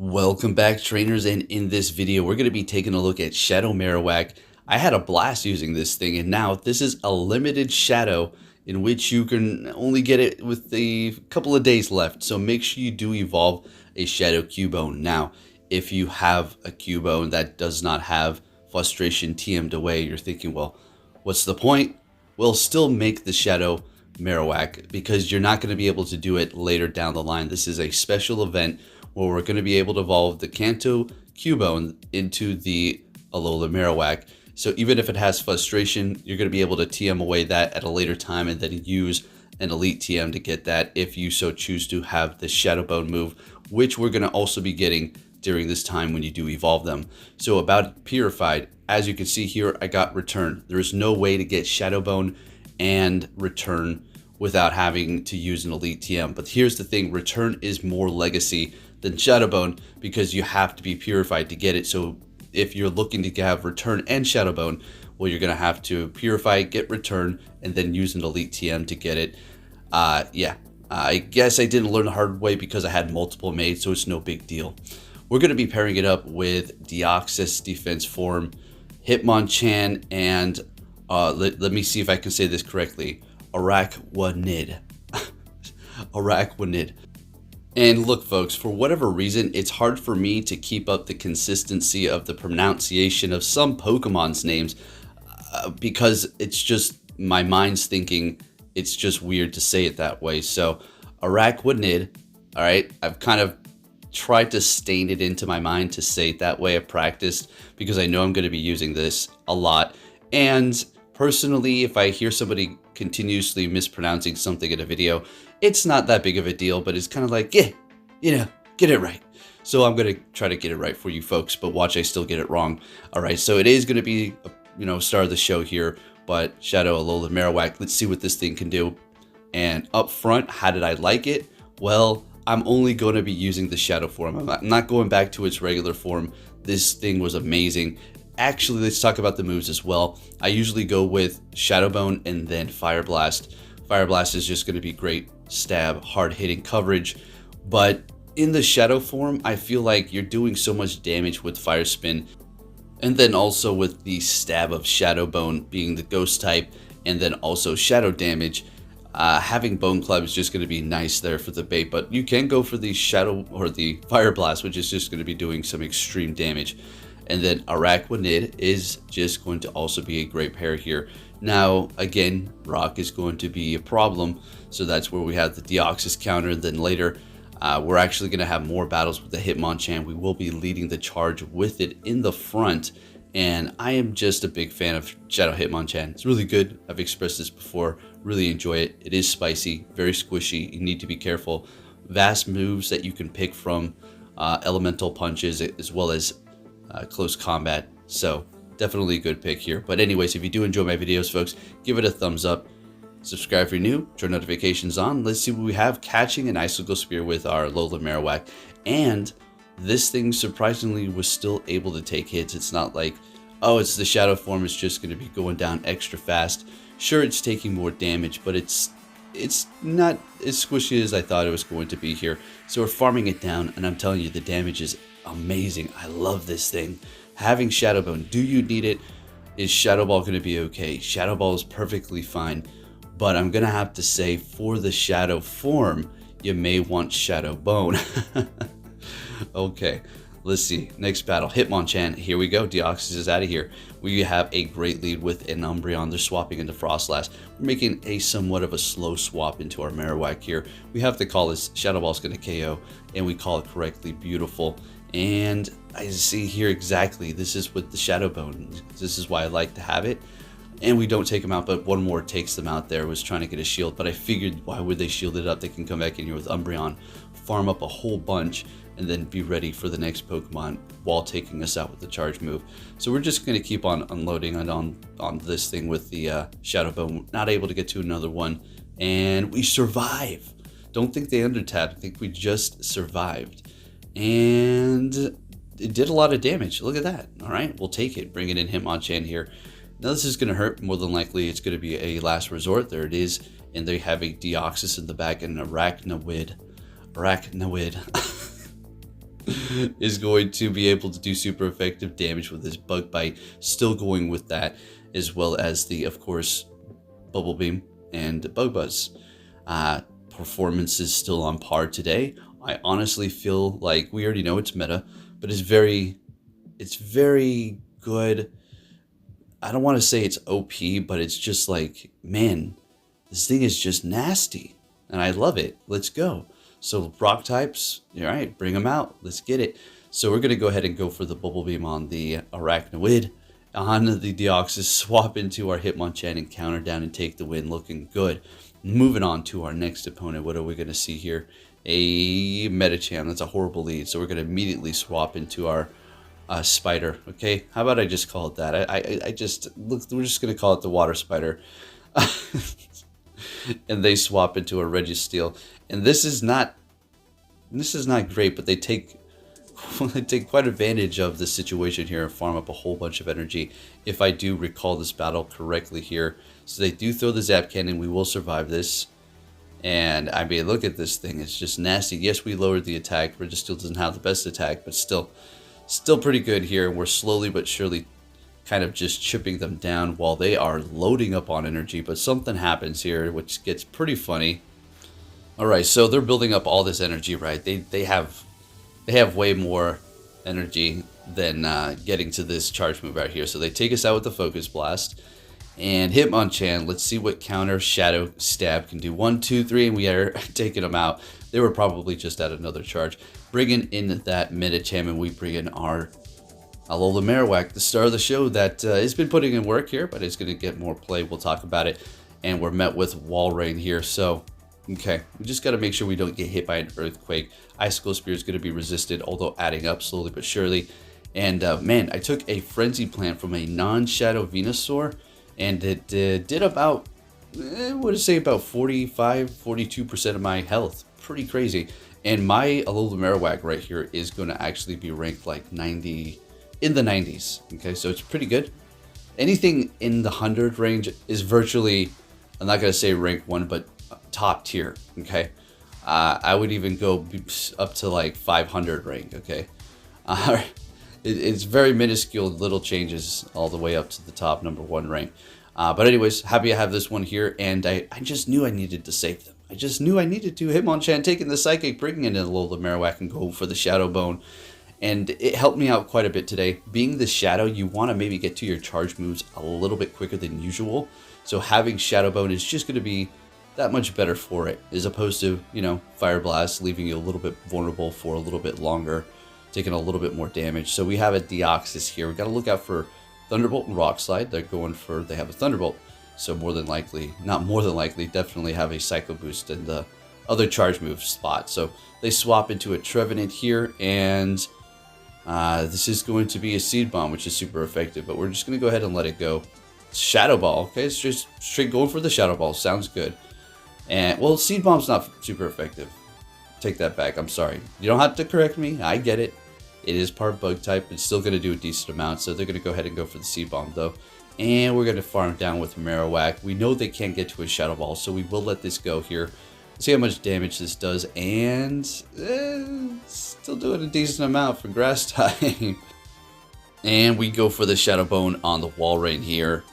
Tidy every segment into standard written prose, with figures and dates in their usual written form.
Welcome back, trainers, and in this video we're going to be taking a look at Shadow Marowak. I had a blast using this thing, and now this is a limited shadow in which you can only get it with a couple of days left, so make sure you do evolve a Shadow Cubone. Now, if you have a Cubone that does not have Frustration TM'd away, you're thinking, well, what's the point? We'll still make the Shadow Marowak because you're not going to be able to do it later down the line. This is a special event where we're going to be able to evolve the Kanto Cubone into the Alolan Marowak. So even if it has Frustration, you're going to be able to TM away that at a later time and then use an Elite TM to get that if you so choose to have the Shadow Bone move, which we're going to also be getting during this time when you do evolve them. So about Purified, as you can see here, I got Return. There is no way to get Shadow Bone and Return without having to use an Elite TM. But here's the thing, Return is more legacy than Shadow Bone because you have to be purified to get it. So if you're looking to have Return and Shadow Bone, well, you're gonna have to purify, get Return, and then use an Elite TM to get it. I guess I didn't learn the hard way because I had multiple made, so it's no big deal. We're gonna be pairing it up with Deoxys Defense Form, Hitmonchan, and let me see if I can say this correctly, Araquanid. Araquanid. And look, folks, for whatever reason, it's hard for me to keep up the consistency of the pronunciation of some Pokemon's names because it's just my mind's thinking it's just weird to say it that way. So Araquanid, all right, I've kind of tried to stain it into my mind to say it that way. I've practiced because I know I'm going to be using this a lot. And personally, if I hear somebody continuously mispronouncing something in a video, it's not that big of a deal, but it's kind of like, yeah, get it right. So I'm going to try to get it right for you folks, but watch, I still get it wrong. All right, so it is going to be, star of the show here, but Shadow Alolan Marowak, let's see what this thing can do. And up front, how did I like it? Well, I'm only going to be using the Shadow form. I'm not going back to its regular form. This thing was amazing. Actually, let's talk about the moves as well. I usually go with Shadow Bone and then Fire Blast. Fire Blast is just going to be great stab, hard-hitting coverage. But in the Shadow form, I feel like you're doing so much damage with Fire Spin. And then also with the stab of Shadow Bone being the ghost type, and then also shadow damage. Having Bone Club is just going to be nice there for the bait, but you can go for the Shadow or the Fire Blast, which is just going to be doing some extreme damage. And then Araquanid is just going to also be a great pair here. Now, again, Rock is going to be a problem, so that's where we have the Deoxys counter. And then later, we're actually going to have more battles with the Hitmonchan. We will be leading the charge with it in the front, and I am just a big fan of Shadow Hitmonchan. It's really good. I've expressed this before. Really enjoy it. It is spicy, very squishy. You need to be careful. Vast moves that you can pick from, elemental punches, as well as close combat. So definitely a good pick here. But anyways, if you do enjoy my videos, folks, give it a thumbs up. Subscribe if you're new. Turn notifications on. Let's see what we have. Catching an Icicle Spear with our Alolan Marowak. And this thing surprisingly was still able to take hits. It's not like, oh, it's the Shadow form. It's just going to be going down extra fast. Sure, it's taking more damage, but it's not as squishy as I thought it was going to be here. So we're farming it down, and I'm telling you, the damage is amazing. I love this thing. Having Shadow Bone, do you need it? Is Shadow Ball going to be okay? Shadow Ball is perfectly fine, but I'm going to have to say for the Shadow form, you may want Shadow Bone. Okay, let's see. Next battle, Hitmonchan. Here we go. Deoxys is out of here. We have a great lead with an Umbreon. They're swapping into Frostlass. We're making a somewhat of a slow swap into our Marowak here. We have to call this Shadow Ball's going to KO, and we call it correctly. Beautiful. And I see here exactly, this is with the Shadow Bone. This is why I like to have it. And we don't take them out, but one more takes them out there. Was trying to get a shield, but I figured, why would they shield it up? They can come back in here with Umbreon, farm up a whole bunch, and then be ready for the next Pokemon while taking us out with the charge move. So we're just going to keep on unloading on this thing with the Shadow Bone. Not able to get to another one, and we survive. Don't think they undertapped. I think we just survived. And it did a lot of damage. Look at that. All right, we'll take it. Bring it in Hitmonchan here. Now this is going to hurt. More than likely, it's going to be a last resort. There it is. And they have a Deoxys in the back and an Araquanid. is going to be able to do super effective damage with his Bug Bite. Still going with that, as well as the, of course, Bubble Beam and Bug Buzz. Performance is still on par today. I honestly feel like we already know it's meta, but it's very good. I don't want to say it's OP, but it's just like, man, this thing is just nasty, and I love it. Let's go. So rock types, all right, bring them out. Let's get it. So we're gonna go ahead and go for the Bubble Beam on the Araquanid. On the Deoxys, swap into our Hitmonchan and counter down and take the win. Looking good. Moving on to our next opponent. What are we gonna see here? A Medicham. That's a horrible lead. So we're gonna immediately swap into our Spider. Okay, how about I just call it that? I just look. We're just gonna call it the Water Spider. And they swap into a Registeel. And this is not great, but they take quite advantage of the situation here and farm up a whole bunch of energy, if I do recall this battle correctly here. So they do throw the Zap Cannon. We will survive this. And I mean, look at this thing. It's just nasty. Yes, we lowered the attack. Registeel doesn't have the best attack, but still pretty good here. We're slowly but surely kind of just chipping them down while they are loading up on energy. But something happens here, which gets pretty funny. All right, so they're building up all this energy, right? They have way more energy than getting to this charge move right here. So they take us out with the Focus Blast. And Hitmonchan, let's see what counter Shadow Stab can do. 1, 2, 3, and we are taking them out. They were probably just at another charge. Bringing in that Medicham, and we bring in our Alolan Marowak, the star of the show that has been putting in work here, but it's going to get more play. We'll talk about it. And we're met with Wall Rain here. So, okay, we just got to make sure we don't get hit by an Earthquake. Icicle Spear is going to be resisted, although adding up slowly but surely. And man, I took a Frenzy Plant from a non-Shadow Venusaur, and it did about, I would say about 42% of my health. Pretty crazy. And my Alolan Marowak right here is going to actually be ranked like 90, in the 90s. Okay, so it's pretty good. Anything in the 100 range is virtually, I'm not going to say rank 1, but top tier. Okay, I would even go up to like 500 rank. Okay, it's very minuscule, little changes all the way up to the top number 1 rank. But anyways, happy I have this one here, and I just knew I needed to save them. I just knew I needed to. Hitmonchan taking the Psychic, bringing in Alolan Marowak, and go for the Shadow Bone. And it helped me out quite a bit today. Being the Shadow, you want to maybe get to your charge moves a little bit quicker than usual. So having Shadow Bone is just going to be that much better for it, as opposed to, you know, Fire Blast, leaving you a little bit vulnerable for a little bit longer, taking a little bit more damage. So we have a Deoxys here. We got to look out for Thunderbolt and Rock Slide. They have a Thunderbolt. So more than likely, not more than likely, definitely have a Psycho Boost in the other charge move spot. So they swap into a Trevenant here, and this is going to be a Seed Bomb, which is super effective, but we're just going to go ahead and let it go. Shadow Ball, okay, it's just straight going for the Shadow Ball. Sounds good. And, well, Seed Bomb's not super effective. Take that back, I'm sorry. You don't have to correct me, I get it. It is part Bug type, it's still going to do a decent amount, so they're going to go ahead and go for the Seed Bomb, though. And we're going to farm down with Marowak. We know they can't get to a Shadow Ball, so we will let this go here. See how much damage this does, and still doing a decent amount for Grass type. And we go for the Shadow Bone on the Wall Rain here.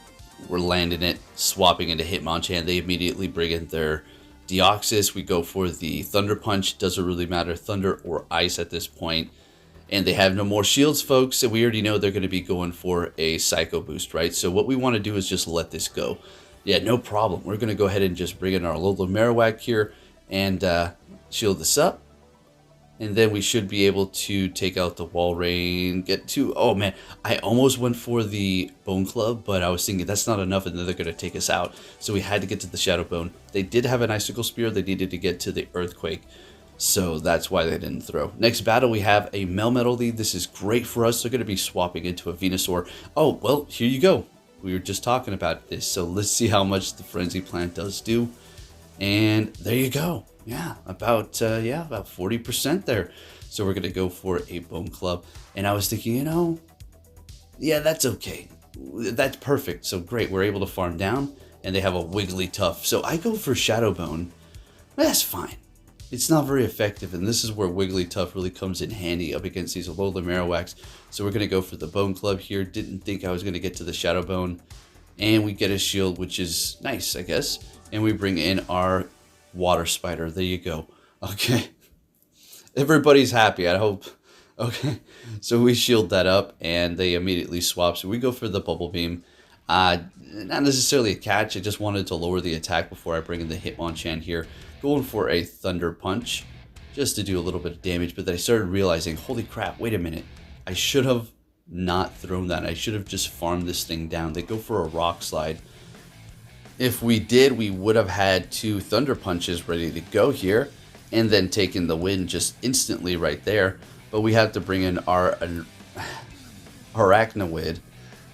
We're landing it, swapping into Hitmonchan. They immediately bring in their Deoxys. We go for the Thunder Punch. Doesn't really matter, Thunder or Ice at this point. And they have no more shields, folks, and we already know they're going to be going for a Psycho Boost, right? So what we want to do is just let this go. Yeah, no problem. We're going to go ahead and just bring in our Alolan Marowak here and shield this up. And then we should be able to take out the Wall Rain, get to... Oh, man, I almost went for the Bone Club, but I was thinking that's not enough, and then they're going to take us out. So we had to get to the Shadow Bone. They did have an Icicle Spear. They needed to get to the Earthquake. So that's why they didn't throw. Next battle, we have a Melmetal lead. This is great for us. They're going to be swapping into a Venusaur. Oh, well, here you go. We were just talking about this. So let's see how much the Frenzy Plant does do. And there you go. Yeah, about 40% there. So we're going to go for a Bone Club. And I was thinking, you know, yeah, that's okay. That's perfect. So great. We're able to farm down. And they have a Wigglytuff. So I go for Shadow Bone. That's fine. it's not very effective, and this is where Wigglytuff really comes in handy up against these Alolan Marowaks. So we're going to go for the Bone Club here. Didn't think I was going to get to the Shadow Bone. And we get a shield, which is nice, I guess. And we bring in our Water Spider. There you go. Okay. Everybody's happy, I hope. Okay. So we shield that up, and they immediately swap. So we go for the Bubble Beam. Not necessarily a catch. I just wanted to lower the attack before I bring in the Hitmonchan here. Going for a Thunder Punch just to do a little bit of damage. But then I started realizing, holy crap, wait a minute. I should have not thrown that. I should have just farmed this thing down. They go for a Rock Slide. If we did, we would have had 2 Thunder Punches ready to go here. And then taken the win just instantly right there. But we have to bring in our Araquanid.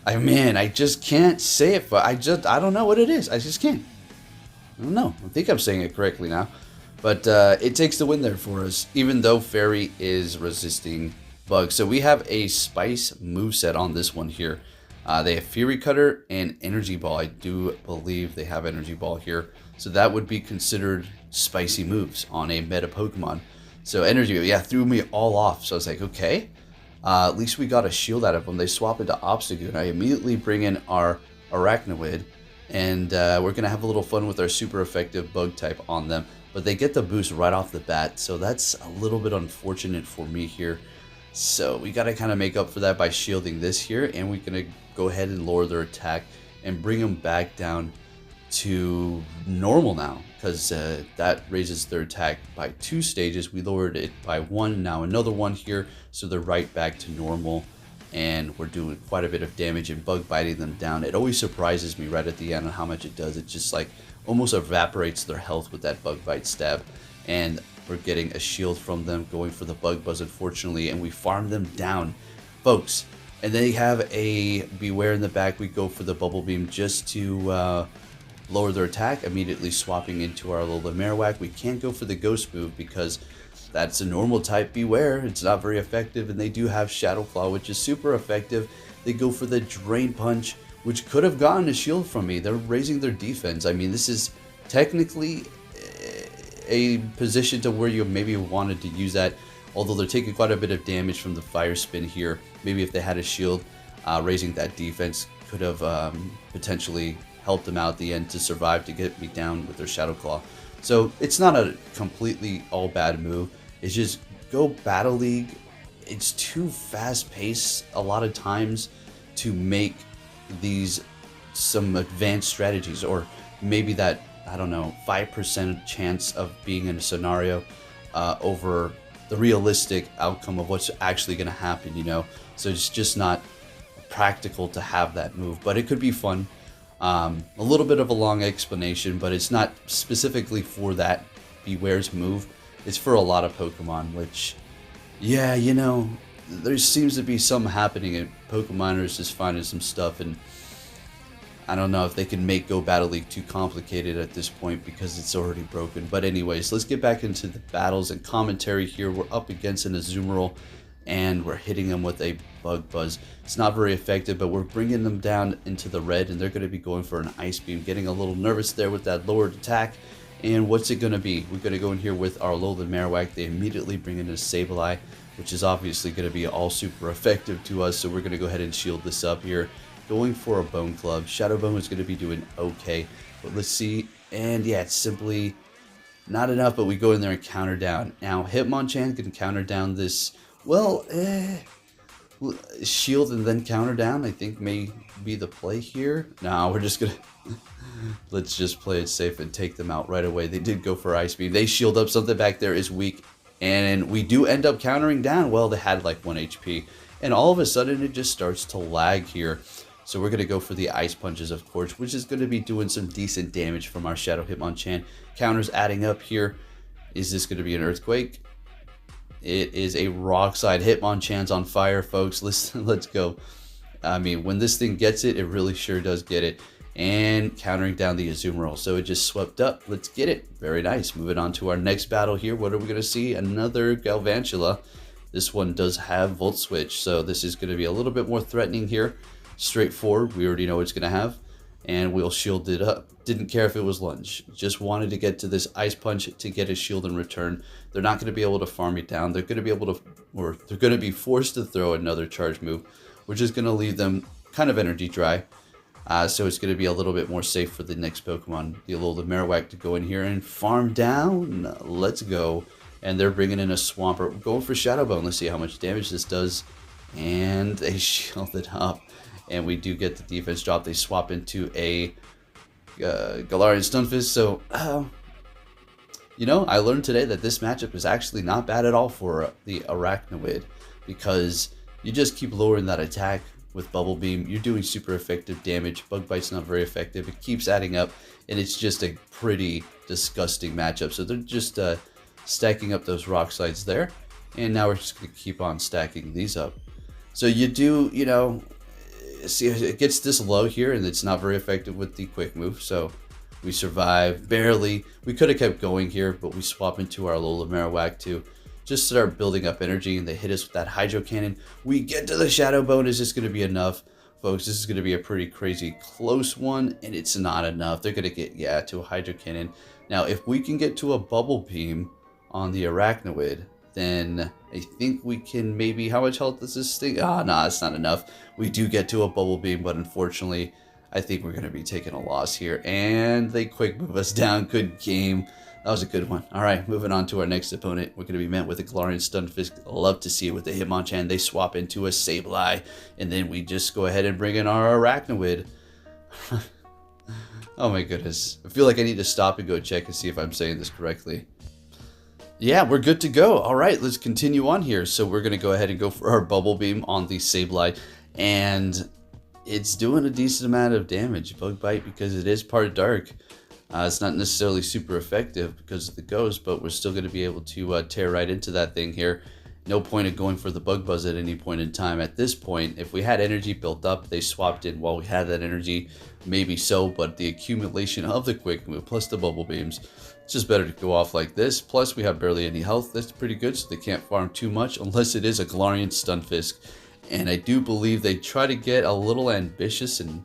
I just can't say it, but I don't know what it is. I just can't. I don't know. I think I'm saying it correctly now. But it takes the win there for us, even though Fairy is resisting Bug. So we have a Spice moveset on this one here. They have Fury Cutter and Energy Ball. I do believe they have Energy Ball here. So that would be considered spicy moves on a meta Pokemon. So Energy, yeah, threw me all off. So I was like, okay. At least we got a shield out of them. They swap into Obstagoon. I immediately bring in our Araquanid, and we're going to have a little fun with our super effective bug type on them. But they get the boost right off the bat, so that's a little bit unfortunate for me here. So we got to kind of make up for that by shielding this here, and we're going to go ahead and lower their attack and bring them back down to normal now, because that raises their attack by 2 stages. We lowered it by 1, now another 1 here, so they're right back to normal, and we're doing quite a bit of damage and bug biting them down. It always surprises me right at the end on how much it does. It just like almost evaporates their health with that bug bite stab, and we're getting a shield from them, going for the Bug Buzz unfortunately, and we farm them down, folks. And they have a Beware in the back. We go for the Bubble Beam just to lower their attack, immediately swapping into our Alolan Marowak. We can't go for the Ghost move because that's a normal type Beware. It's not very effective, and they do have Shadow Claw, which is super effective. They go for the Drain Punch, which could have gotten a shield from me. They're raising their defense. I mean, this is technically a position to where you maybe wanted to use that, although they're taking quite a bit of damage from the Fire Spin here. Maybe if they had a shield, raising that defense could have potentially helped them out at the end to survive to get me down with their Shadow Claw. So it's not a completely all bad move. It's just go Battle League. It's too fast paced a lot of times to make these some advanced strategies, or maybe that, I don't know, 5% chance of being in a scenario over the realistic outcome of what's actually going to happen, you know. So it's just not practical to have that move, but it could be fun. A little bit of a long explanation, but it's not specifically for that Beware's move. It's for a lot of Pokemon, which, yeah, you know, there seems to be some happening at Pokemoners just finding some stuff, and I don't know if they can make Go Battle League too complicated at this point because it's already broken. But anyways, let's get back into the battles and commentary here. We're up against an Azumarill, and we're hitting them with a Bug Buzz. It's not very effective, but we're bringing them down into the red, and they're going to be going for an Ice Beam. Getting a little nervous there with that lowered attack. And what's it going to be? We're going to go in here with our Alolan Marowak. They immediately bring in a Sableye, which is obviously going to be all super effective to us. So we're going to go ahead and shield this up here. Going for a Bone Club. Shadow Bone is going to be doing okay. But let's see. And yeah, it's simply not enough, but we go in there and counter down. Now, Hitmonchan can counter down this, well, shield and then counter down, I think may be the play here. No, we're just going to... Let's just play it safe and take them out right away. They did go for Ice Beam. They shield up. Something back there is weak. And we do end up countering down. Well, they had like 1 HP. And all of a sudden, it just starts to lag here. So we're going to go for the Ice Punches, of course, which is going to be doing some decent damage from our Shadow Hitmonchan. Counters adding up here. Is this going to be an Earthquake? It is a Rock Slide. Hitmonchan's on fire, folks. Let's go. I mean, when this thing gets it, it really sure does get it. And countering down the Azumarill. So it just swept up. Let's get it. Very nice. Moving on to our next battle here. What are we going to see? Another Galvantula. This one does have Volt Switch. So this is going to be a little bit more threatening here. Straightforward. We already know what it's going to have. and we'll shield it up. Didn't care if it was lunge. Just wanted to get to this Ice Punch to get a shield in return. They're not going to be able to farm me down. They're going to be able to, or they're going to be forced to throw another charge move, which is going to leave them kind of energy dry. So it's going to be a little bit more safe for the next Pokemon, the Alolan Marowak, to go in here and farm down. Let's go. And they're bringing in a Swampert. Going for Shadow Bone. Let's see how much damage this does. And they shield it up. And we do get the defense drop. They swap into a Galarian Stunfisk. So, you know, I learned today that this matchup is actually not bad at all for the Araquanid, because you just keep lowering that attack with Bubble Beam. You're doing super effective damage. Bug Bite's not very effective. It keeps adding up, and it's just a pretty disgusting matchup. So they're just stacking up those rock slides there, and now we're just going to keep on stacking these up. So you do, you know, see, it gets this low here, and it's not very effective with the quick move. So we survive barely. We could have kept going here, but we swap into our Alolan Marowak to just start building up energy, and they hit us with that Hydro Cannon. We get to the Shadow Bone. Is this going to be enough? Folks, this is going to be a pretty crazy close one, and it's not enough. They're going to get, yeah, to a Hydro Cannon. Now, if we can get to a Bubble Beam on the Araquanid, then I think we can maybe... How much health does this thing? Nah, it's not enough. We do get to a Bubble Beam, but unfortunately, I think we're going to be taking a loss here. And they quick move us down. Good game. That was a good one. All right, moving on to our next opponent. We're going to be met with a Galarian Stunfisk. Love to see it with the Hitmonchan. They swap into a Sableye, and then we just go ahead and bring in our Araquanid. Oh my goodness. I feel like I need to stop and go check and see if I'm saying this correctly. Yeah, we're good to go. All right, let's continue on here. So we're going to go ahead and go for our Bubble Beam on the Sableye, and it's doing a decent amount of damage. Bug Bite, because it is part dark. It's not necessarily super effective because of the ghost, but we're still going to be able to tear right into that thing here. No point in going for the Bug Buzz at any point in time. At this point, if we had energy built up, they swapped in while we had that energy, maybe so, but the accumulation of the quick move plus the Bubble Beams, it's just better to go off like this. Plus, we have barely any health. That's pretty good, so they can't farm too much unless it is a Galarian Stunfisk. And I do believe they try to get a little ambitious, and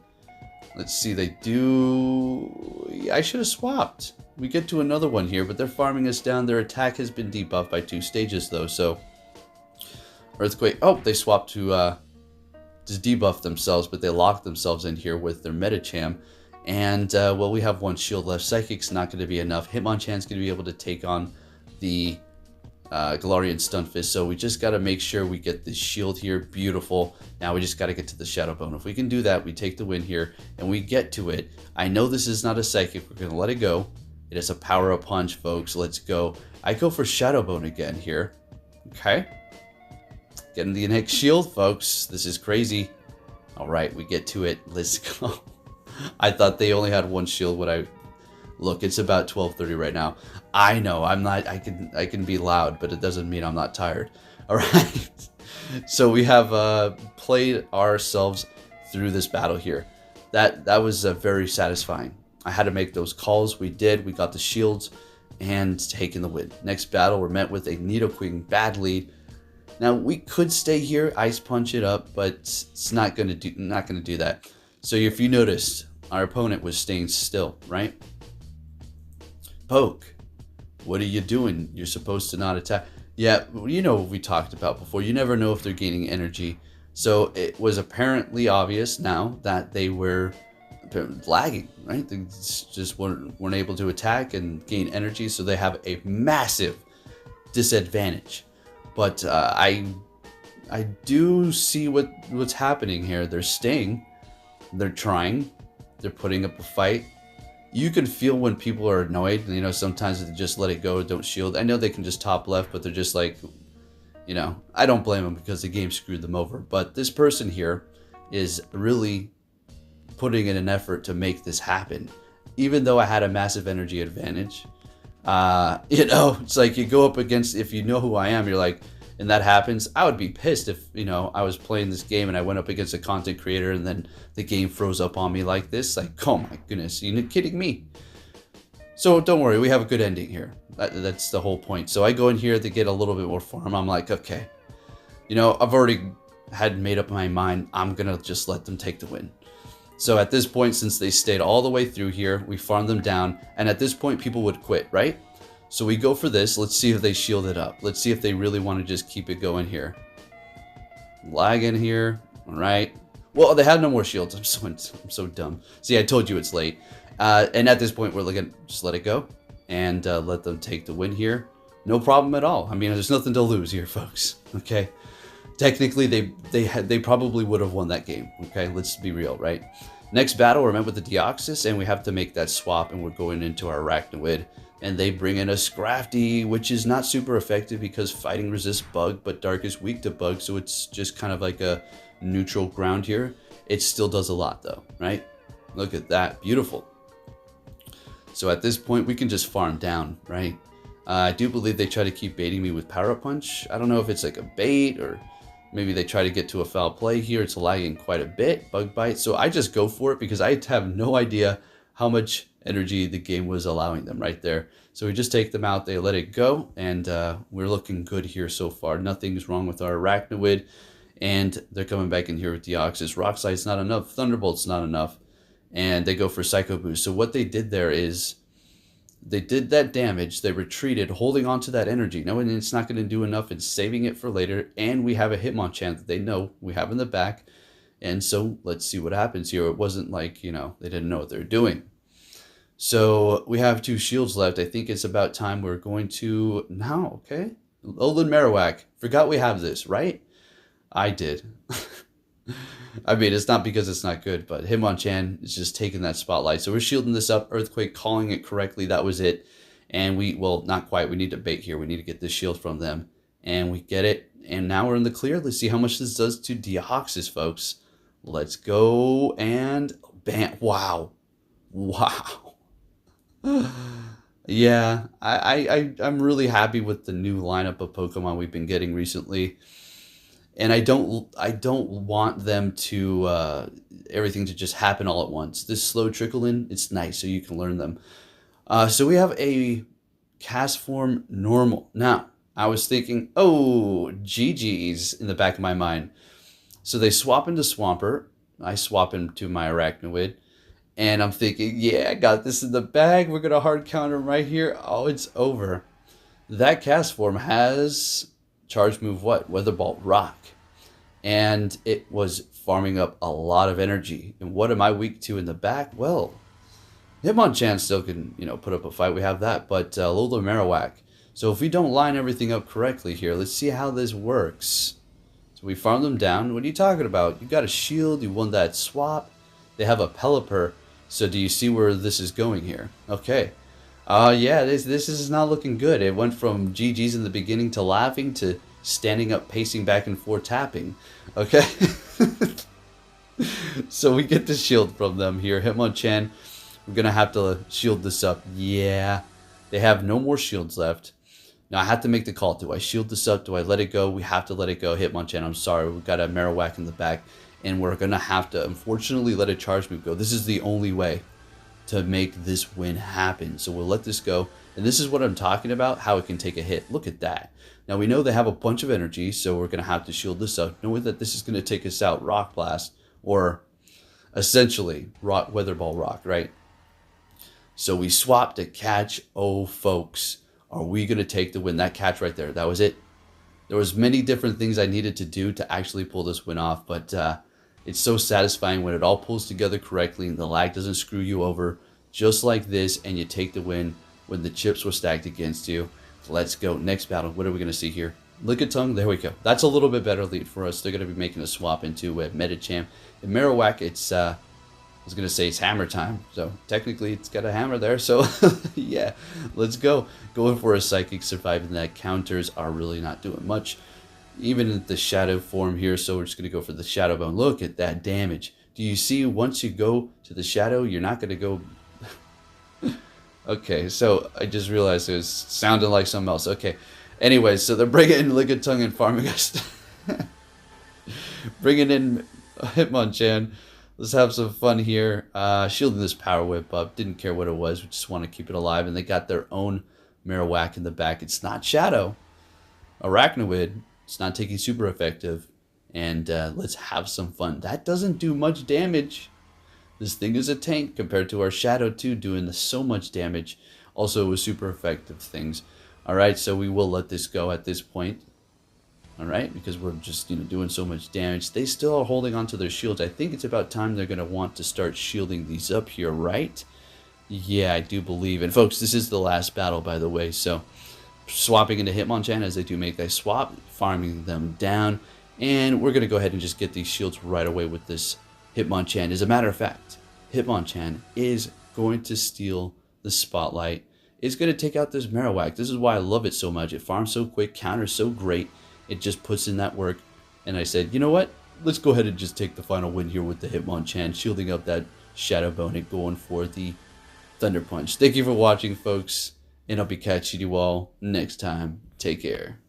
let's see, they do... I should have swapped. We get to another one here, but they're farming us down. Their attack has been debuffed by 2 stages, though, so... Earthquake. Oh, they swapped to just debuff themselves, but they locked themselves in here with their Medicham. And, well, we have 1 shield left. Psychic's not going to be enough. Hitmonchan's going to be able to take on the Galarian Stunfisk, so we just got to make sure we get this shield here. Beautiful. Now we just got to get to the Shadow Bone. If we can do that, we take the win here, and we get to it. I know this is not a Psychic. We're going to let it go. It is a Power-Up Punch, folks. Let's go. I go for Shadow Bone again here. Okay. Getting the next shield, folks. This is crazy. All right, we get to it. Let's go. I thought they only had 1 shield when I... Look, it's about 12:30 right now. I know, I'm not... I can be loud, but it doesn't mean I'm not tired. All right. So we have played ourselves through this battle here. That was very satisfying. I had to make those calls. We did. We got the shields and taken the win. Next battle, we're met with a Nidoqueen bad lead. Now we could stay here, Ice Punch it up, but it's not gonna do that. So if you noticed, our opponent was staying still, right? Poke, what are you doing? You're supposed to not attack. Yeah, you know what we talked about before. You never know if they're gaining energy. So it was apparently obvious now that they were lagging, right? They just weren't able to attack and gain energy, so they have a massive disadvantage. But I do see what's happening here. They're staying, they're trying, they're putting up a fight. You can feel when people are annoyed. You know, sometimes they just let it go, don't shield. I know they can just top left, but they're just like, you know, I don't blame them because the game screwed them over. But this person here is really putting in an effort to make this happen. Even though I had a massive energy advantage, you know, it's like you go up against, if you know who I am, you're like, and that happens, I would be pissed if, you know, I was playing this game and I went up against a content creator and then the game froze up on me like this. Like, oh my goodness, you're kidding me. So don't worry, we have a good ending here. That's the whole point. So I go in here to get a little bit more farm. I'm like, okay, you know, I've already had made up my mind. I'm going to just let them take the win. So at this point, since they stayed all the way through here, we farmed them down. And at this point, people would quit, right? So we go for this. Let's see if they shield it up. Let's see if they really want to just keep it going here. Lag in here. All right. Well, they have no more shields. I'm so dumb. See, I told you it's late. And at this point, we're looking, just let it go and let them take the win here. No problem at all. I mean, there's nothing to lose here, folks. Okay. Technically, they probably would have won that game. Okay, let's be real, right? Next battle, we're met with the Deoxys, and we have to make that swap, and we're going into our Araquanid, and they bring in a Scrafty, which is not super effective because fighting resists bug, but dark is weak to bug, so it's just kind of like a neutral ground here. It still does a lot, though, right? Look at that, beautiful. So at this point, we can just farm down, right? I do believe they try to keep baiting me with Power Punch. I don't know if it's like a bait or maybe they try to get to a foul play here. It's lagging quite a bit. Bug bite. So I just go for it because I have no idea how much energy the game was allowing them right there. So we just take them out. They let it go. And we're looking good here so far. Nothing's wrong with our Araquanid. And they're coming back in here with Deoxys. Rock Slide's not enough. Thunderbolt's not enough. And they go for Psycho Boost. So what they did there is they did that damage, they retreated, holding on to that energy, knowing it's not going to do enough and saving it for later, and we have a Hitmonchan that they know we have in the back, and so let's see what happens here. It wasn't like, you know, they didn't know what they were doing. So we have 2 shields left. I think it's about time we're going to... Now, okay. Alolan Marowak. Forgot we have this, right? I did. I mean, it's not because it's not good, but Hitmonchan is just taking that spotlight. So we're shielding this up, Earthquake, calling it correctly. That was it. And we, well, not quite. We need to bait here. We need to get this shield from them. And we get it. And now we're in the clear. Let's see how much this does to Deoxys, folks. Let's go. And bam. Wow. Wow. Yeah, I'm really happy with the new lineup of Pokemon we've been getting recently. And I don't want them to everything to just happen all at once. This slow trickle in, it's nice so you can learn them. So we have a cast form normal. Now, I was thinking, oh, GG's in the back of my mind. So they swap into Swampert. I swap into my Araquanid. And I'm thinking, yeah, I got this in the bag. We're going to hard counter right here. Oh, it's over. That cast form has... charge move what? Weather Ball Rock. And it was farming up a lot of energy. And what am I weak to in the back? Well, Hitmonchan still can, you know, put up a fight. We have that. But Alolan Marowak. So if we don't line everything up correctly here, let's see how this works. So we farm them down. What are you talking about? You got a shield. You won that swap. They have a Pelipper. So do you see where this is going here? Okay. Yeah, this is not looking good. It went from GG's in the beginning to laughing to standing up, pacing back and forth, tapping. Okay. So we get the shield from them here. Hitmonchan, we're going to have to shield this up. Yeah. They have no more shields left. Now I have to make the call. Do I shield this up? Do I let it go? We have to let it go. Hitmonchan, I'm sorry. We've got a Marowak in the back. And we're going to have to, unfortunately, let a charge move go. This is the only way to make this win happen. So we'll let this go. And this is what I'm talking about, how it can take a hit. Look at that. Now we know they have a bunch of energy, so we're going to have to shield this up, knowing that this is going to take us out. Rock Blast, or essentially Weather Ball Rock, right? So we swapped a catch. Oh, folks, are we going to take the win? That catch right there, that was it. There was many different things I needed to do to actually pull this win off, but it's so satisfying when it all pulls together correctly and the lag doesn't screw you over just like this, and you take the win when the chips were stacked against you. Let's go. Next battle. What are we going to see here? Lickitung. There we go. That's a little bit better lead for us. They're going to be making a swap into Metachamp. And Marowak, it's, I was going to say it's hammer time. So technically it's got a hammer there. So yeah, let's go. Going for a Psychic, surviving that. Counters are really not doing much. Even in the Shadow form here. So we're just going to go for the Shadow Bone. Look at that damage. Do you see once you go to the Shadow, you're not going to go... Okay, so I just realized it was sounding like something else. Okay. Anyway, so they're bringing in Lickitung and farming us. Bringing in Hitmonchan. Let's have some fun here. Shielding this Power Whip up. Didn't care what it was. We just want to keep it alive. And they got their own Marowak in the back. It's not Shadow. Araquanid. It's not taking super effective. And let's have some fun. That doesn't do much damage. This thing is a tank compared to our Shadow 2 doing so much damage. Also with super effective things. Alright, so we will let this go at this point. Alright, because we're just, doing so much damage. They still are holding on to their shields. I think it's about time they're going to want to start shielding these up here, right? Yeah, I do believe. And folks, this is the last battle, by the way. So, swapping into Hitmonchan as they do make that swap, farming them down. And we're going to go ahead and just get these shields right away with this Hitmonchan. As a matter of fact, Hitmonchan is going to steal the spotlight. It's going to take out this Marowak. This is why I love it so much. It farms so quick, counters so great. It just puts in that work. And I said, you know what? Let's go ahead and just take the final win here with the Hitmonchan, shielding up that Shadow Bone and going for the Thunder Punch. Thank you for watching, folks, and I'll be catching you all next time. Take care.